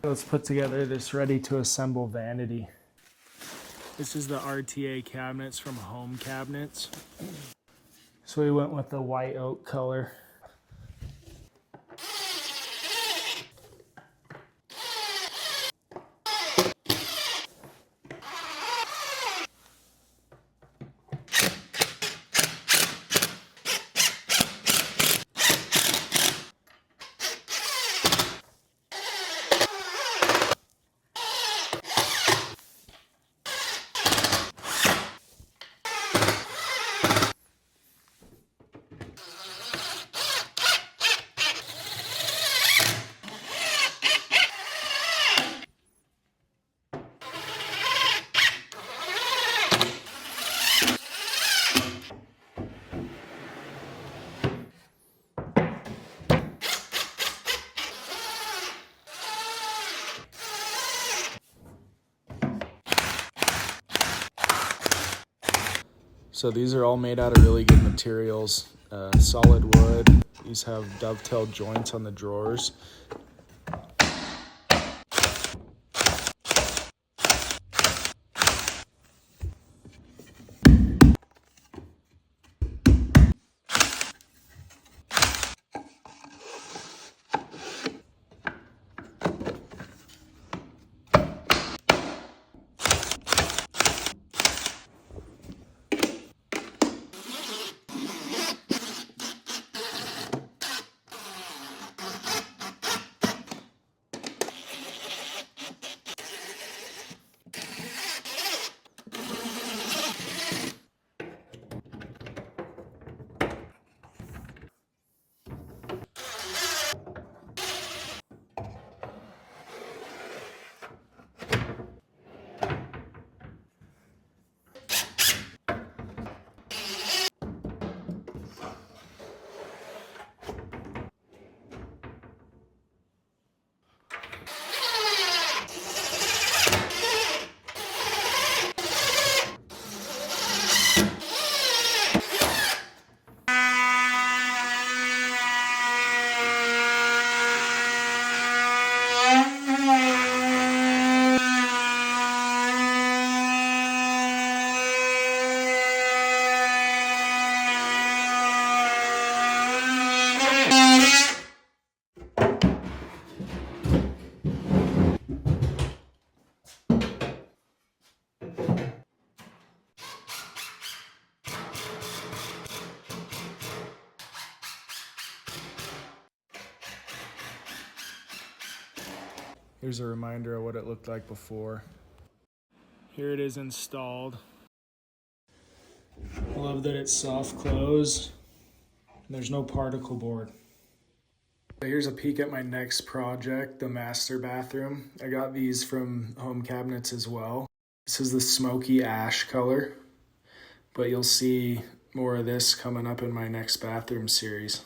Let's put together this ready to assemble vanity. This is the RTA cabinets from HomeCabinets. So we went with the white oak color. So these are all made out of really good materials, solid wood. These have dovetailed joints on the drawers. Here's a reminder of what it looked like before. Here it is installed. I love that it's soft close. There's no particle board. Here's a peek at my next project, the master bathroom. I got these from HomeCabinets as well. This is the smoky ash color, but you'll see more of this coming up in my next bathroom series.